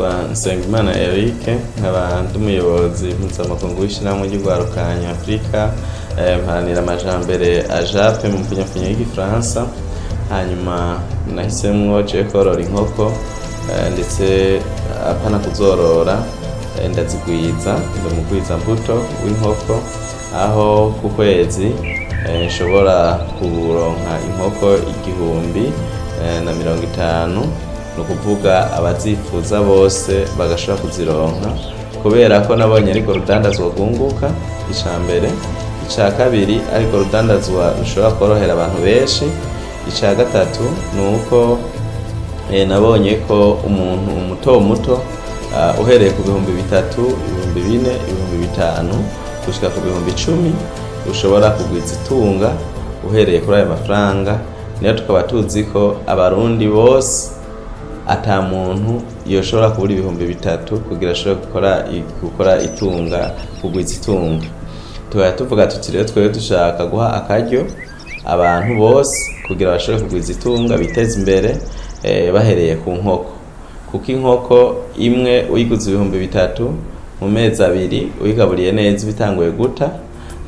nitwa Nsengimana Eric, nkaba ndi umuyobozi mpuzamakungu w'ishyirahamwe ry'urwarukanya Afurika, mparanira amajambere AJAP mu mfunyafunyo y'igifaransa. Hanyuma nahisemwo je korora inkoko, ndetse apana kuzorora, ndazigwiza, ndamugwiza mbuto w'inkoko, aho ku kwezi nshobora kuronka inkoko 1050, no kuvuga abazifuza bose bagashobora kuzironka, kubera ko nabonye ariko rudandazwa rwunguka. Icambere, ica kabiri ariko rudandazwa rushobora korohera abantu benshi. Ica gatatu nuko nabonye ko umuntu muto uhereye ku 3,000, 4,000, 5,000 gushika ku 10,000 ushobora kugwiza itunga uhereye kuri ayo mafaranga. Niyo tukaba tuzi ko abarundi bose ata muntu yoshobora kubura 3,000 kugira ashobora gukora itunga, kugwiza itunga. Tukaba tuvuga tuti rero twebwe dushaka guha akaryo abantu bose kugira bashobore kugwiza itunga, biteze imbere bahereye ku nkoko. Kuko inkoko imwe uyiguze 3,000 mu mezi 2 uyigaburiye neza bitanguye guta,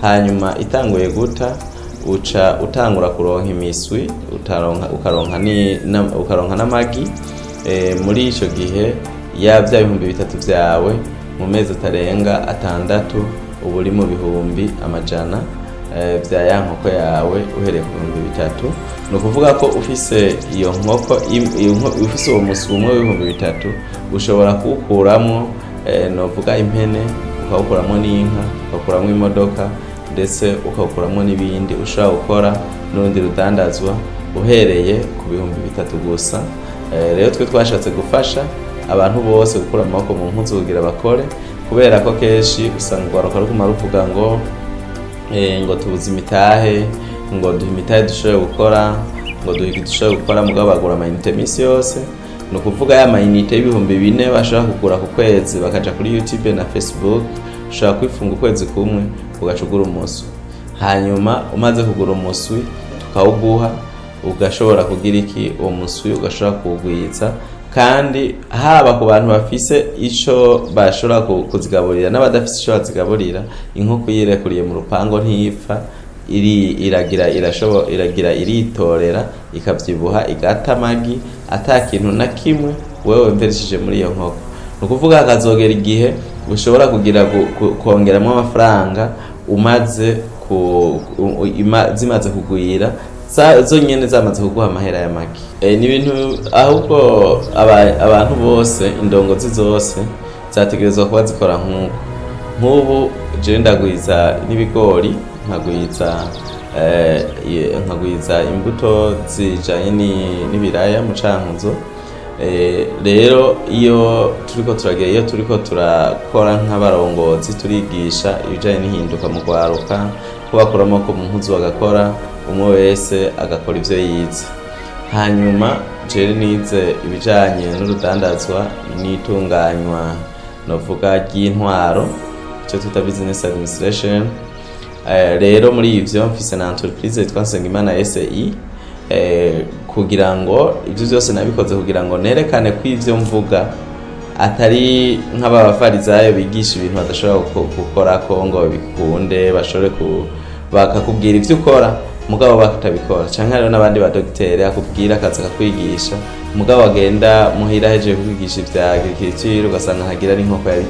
hanyuma itanguye guta uca utangura kuronka imiswi, ukaronka n'amagi. Muri ico gihe ya vya 3,000 vyawe mu mezi atarenga 6 uba uri mu 100,000 vya ya nkoko yawe uhereye ku 3,000. Ni ukuvuga ko ufise iyo nkoko, ufise uwo muswi umwe w'3,000 ushobora kuwukuramwo novuga impene, ukawukuramwo n'inka, ukawukuramwo imodoka, ndetse ukawukuramwo n'ibindi. Ushobora gukora n'urundi rudandazwa uhereye ku 3,000 gusa. Rero twe twashatse gufasha abantu bose gukura amaboko mu mpuzu kugira bakore, kubera ko kenshi usanga urwaruka ruguma ruvuga ngo tubuze imitahe, ngo duhe imitahe dushobore gukora, ngo duhe dushobore gukora, mugabo bagura amayinite misi yose. Ni ukuvuga ya mayinite y'4,000 bashobora kugura ku kwezi, bakaja kuri YouTube na Facebook, ushobora kwifunga ukwezi kumwe ugaca ugura umuswi. Hanyuma umaze kugura umuswi tukawuguha, ugashobora kugira iki, uwo muswi ugashobora kuwugwiza. Kandi haba ku bantu bafise ico bashobora kuzigaburira n'abadafise ico bazigaburira, inkoko yirekuriye mu rupango ntipfa, iragira iritorera, ikavyibuha, igata amagi, ata kintu na kimwe wewe wemvereshije muri iyo nkoko. Ni ukuvuga hakazogera igihe ushobora kugira kongeramwo amafaranga umaze zimaze kugwira, zonyene zamaze kuguha amahera y'amagi. Ni ibintu ahubwo abantu bose, indongozi zose zategerezwa kuba zikora nk'ubu. Je ndagwiza n'ibigori, nkagwiza imbuto zijanye n'ibiraya mu Cankuzo. Rero iyo turiko turakora nk'abarongozi, turigisha ibijanye n'ihinduka mu rwaruka, ko bakora amaboko mu mpuzu bagakora, umwe wese agakora ivyo yize. Hanyuma je nize ibijanye n'urudandazwa n'itunganywa novuga ry'intwaro, ico twita business administration. Rero muri ivyo mfise na entreprise yitwa Nsengimana SI, kugira ngo ivyo byose nabikoze kugira ngo nerekane ko ivyo mvuga atari nk'abafarizayo bigisha ibintu badashobora gukora ko ngo bikunde, bashobore bakakubwira ivyo ukora mugabo bakatabikora. Canke rero n'abandi ba docteur akubwira akaza kakwigisha, mugabo agenda muhira heje kwigisha ivya agriculture ugasanga hagira n'inkoko ya 3.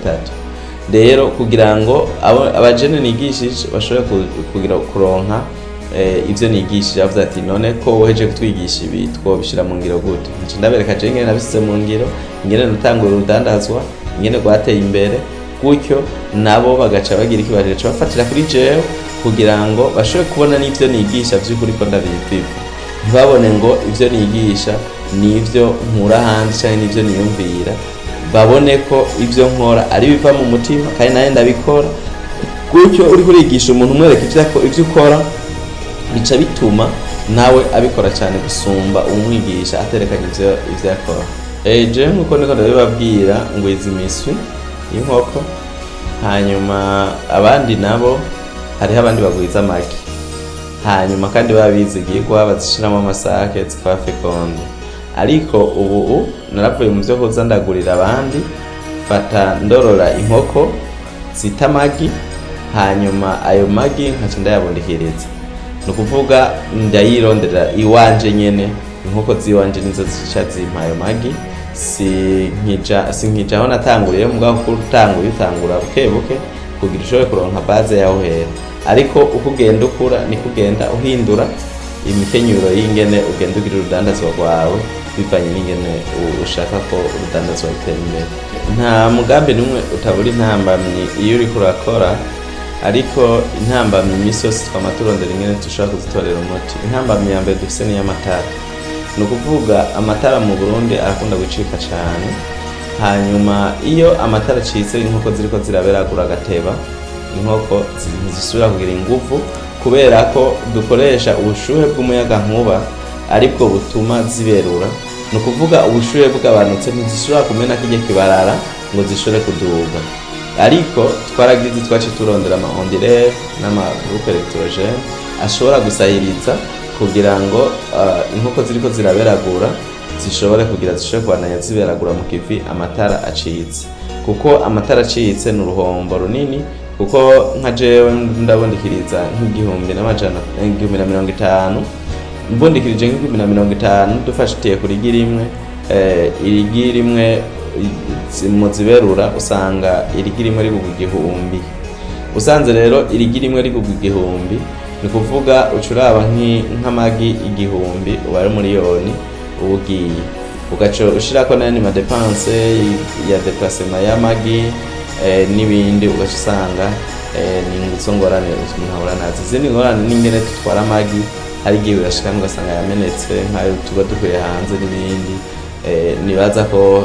Rero kugira ngo abajene nigishije bashobore kugira kuronka ivyo nigishije, avuze ati none ko uheje kutwigisha ibi twobishira mu ngiro gute? Nje ndabereka je ngene nabisize mu ngiro, ngene natangura urudandazwa, ngene rwateye imbere, gutyo nabo bagaca bagira iki, bagaca bafatira kuri jewe kugira ngo bashobore kubona n'ivyo nigisha vy'ukuri ko ndabiviva. Ntibabone ngo ivyo nigisha n'ivyo nkura hanze canke n'ivyo niyumvira, babone ko ivyo nkora ari biva mu mutima kandi naye ndabikora. Gutyo uri kurigisha umuntu umwereka ivyo ukora, bica bituma nawe abikora cyane gusumba umwigisha aterekanye ivyo akora. Je nkuko niko ndabibabwira, ngwiza imiswi y'inkoko, hanyuma abandi nabo hariho abandi bagwiza amagi, hanyuma kandi babizigiye ko bazishiramo amasake zikaba fekonde. ariko ubu naravuye mu byo kuza ndagurira abandi, fata ndorora inkoko zita amagi, hanyuma ayo magi nkaca ndayabundikiriza. Ni ukuvuga ndayirondera iwanje nyene, inkoko ziwanje nizo zica zimpa ayo magi. Sinkija aho natanguriye, mugabo ko utangura buke buke kugira ushobore kuronka base yaho hera, ariko uko ugenda ukura niko ugenda uhindura imikenyuro y'ingene ugenda ugira urudandazwa rwawe bivanye n'ingene ushaka ko urudandazwa rutera imbere. Nta mugambi n'umwe utabura intambamyi iyo uriko urakora, ariko intambamyi imisi yose twama turondera ingene dushobora kuzitorera umuti. Intambamyi ya mbere dufise ni y'amatara. Ni ukuvuga amatara mu Burundi arakunda gucika cane, hanyuma iyo amatara acitse inkoko ziriko ziraberagura agateba, inkoko zisubira kugira inguvu kubera ko dukoresha ubushuhe bw'umuyagankuba aribwo butuma ziberura. Ni ukuvuga ubushuhe bw'abanutse ntizishobora kumena kirya kibarara ngo zishobore kuduga, ariko twaragize twace turondera ama onduleur n'ama groupe électrogène ashobora gusahiriza kugira ngo inkoko ziriko ziraberagura zishobore kubandanya ziberagura mu kivi amatara acitse. Kuko amatara acitse ni uruhombo runini, kuko nka jewe ndabondikiriza nk'igihumbi mbundikirije nk'$50 dufashitiye kuri irigi rimwe mu ziberura usanga irigi rimwe rigugwa $1000. Usanze rero irigi rimwe rigugwa $1000, ni kuvuga ucuraba nk'amagi 1000 uba ari miliyoni ugiye, ugaca ushirako n'ayandi madepanse ya déplacement y'amagi n'ibindi, ugaca usanga ni izo ngorane umuntu ahura nazo. Izindi ngorane n'ingene tutwara amagi, hari igihe birashika ugasanga yamenetse nk'ayo tuba dukuye hanze n'ibindi. Nibaza ko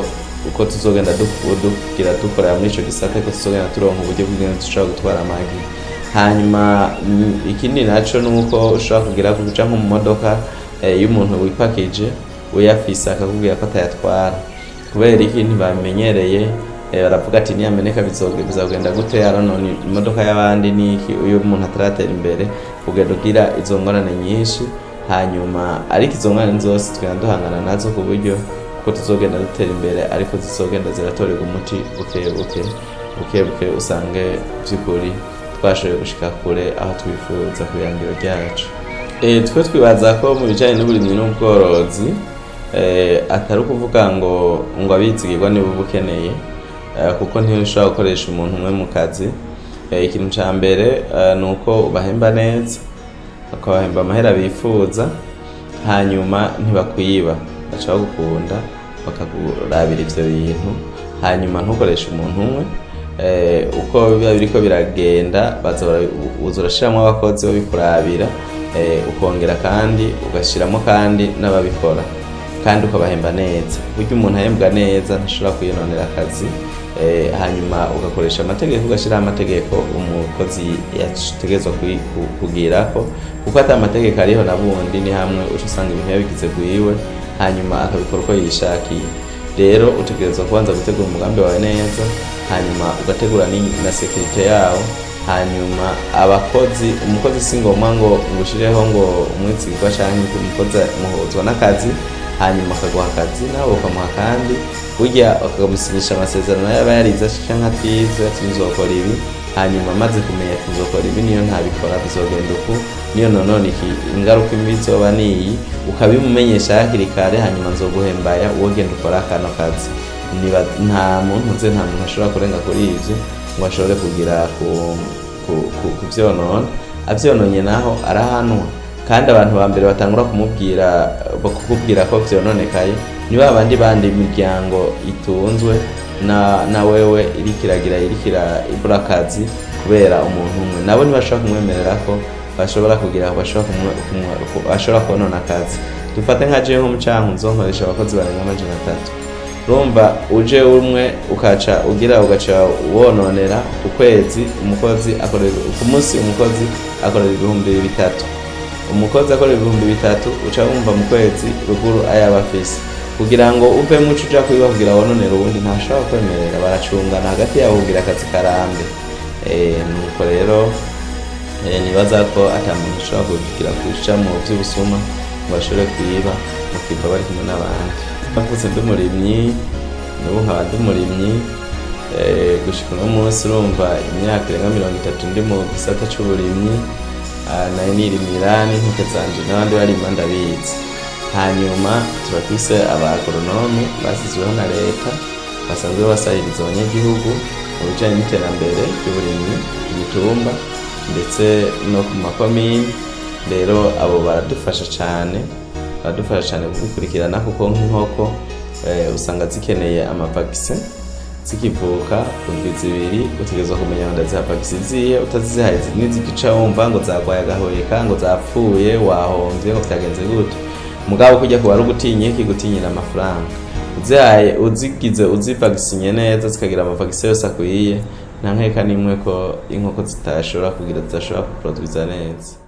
uko tuzogenda dukorera muri ico gisata ko tuzogenda turonka uburyo bw'ingene dushobora gutwara amagi. Hanyuma ikindi naco nuko ushobora kugira kuja nko mu modoka y'umuntu wipakije uyafise akakubwira ko atayatwara, kubera iki ntibamenyereye. Baravuga ati niyameneka bizogenda gute, aronona imodoka y'abandi niki. Uyu umuntu ataratera imbere ugenda ugira izo ngorane nyinshi, hanyuma ariko izo ngorane zose tugenda duhangana nazo ku buryo ko tuzogenda dutera imbere, ariko zizogenda ziratorerwa umuti buke buke usange by'ukuri twashoboye gushika kure aho twifuza ku ihangiro ryacu. Twe twibaza ko mu bijanye n'uburimyi n'ubworozi atari ukuvuga ngo abizigirwa nibo bukeneye, kuko ntishobora gukoresha umuntu umwe mu kazi. Ikintu ca mbere nuko ubahemba neza, ukabahemba amahera bifuza, hanyuma ntibakwiba, baca bagukunda bakakurabira ivyo bintu, hanyuma ntukoresha umuntu umwe. Uko biba biriko biragenda uza urashiramwo abakozi bo bikurabira, ukongera kandi ugashiramo kandi n'ababikora, kandi ukabahemba neza. Burya umuntu ahembwa neza ntashobora kwinonera akazi. Hanyuma ugakoresha amategeko, ugashiraho amategeko umukozi yategezwa kugirako, kuko ata amategeko ariho nabundi ni hamwe uca usanga ibintu yabigize gwiwe, hanyuma akabikora uko yishakiye. Rero utegerezwa kubanza gutegura umugambi wawe neza, hanyuma ugategura na sekirite yawo. Hanyuma umukozi si ngombwa ngo ngushireho ngo umwizigirwa canke umukozi muhozwa n'akazi hanyuma akaguha akazi nawe ukamuha kandi, burya ukamusinyisha amasezerano yaba yarize canke atize tuzokora ibi, hanyuma amaze kumenya tuzokora ibi, niyo ntabikora bizogenda uku, niyo nonone ingaruka imbi zoba niyi, ukabimumenyesha hakiri kare, hanyuma nzoguhembaya wogenda ukora kano kazi. Nta muntu ashobora kurenga kuri ivyo ngo ashobore kugira kuvyonona. Avyononye naho arahanwa, kandi abantu ba mbere batangura kukubwira ko vyononekaye ni babandi bandi imiryango itunzwe na wewe irikiragira ibura akazi kubera umuntu umwe. Nabo ntibashobora kumwemerera ko bashobora konona akazi. Dufate nka jewe nk'umucankuzo nkoresha abakozi barenga 300. Urumva uje umwe ugaca wononera ku kwezi, umukozi akorera ku munsi, umukozi akorera 3,000. Umukozi akorera 3,000 uca wumva mu kwezi ruguru ayaba afise. Kugira ngo uve muco uja kwiba kugira wononera ubundi ntashobora kwemerera, baracungana hagati yabo kugira akazi karambe. Nuko rero nibaza ko atamuntu ashobora kugira kwisha mu vy'ubusuma ngo bashobore kwiba mu kiva bari kumwe n'abandi. navutse ndi umurimyi n'ubu nkaba ndi umurimyi gushika uno munsi urumva imyaka irenga 30 ndi mu gisata c'uburimyi nayo nirimira n'intoke zanje n'abandi barima ndabizi. Hanyuma turafise abagoronome basizweho na leta basanzwe basahiriza abanyagihugu mu bijanye n'iterambere ry'uburimyi ku mitumba ndetse no ku makomine. Rero abo baradufasha cane kubikurikirana kuko nk'inkoko usanga zikeneye amavaksin zikivuka ku ndwi zibiri utegerezwa kumenya ngo ndaziha vaksin zihe, utazihaye nizigica wumva ngo zagwaye agahweka ngo zapfuye wahomvye ngo vyagenze gute. Mugabo kujya kuba ari gutinyira amafaranga uzihaye uzigize uzivaksinye neza zikagira amavaksin yose akwiye nta nkeka n'imwe ko inkoko zidashobora kuproduza neza.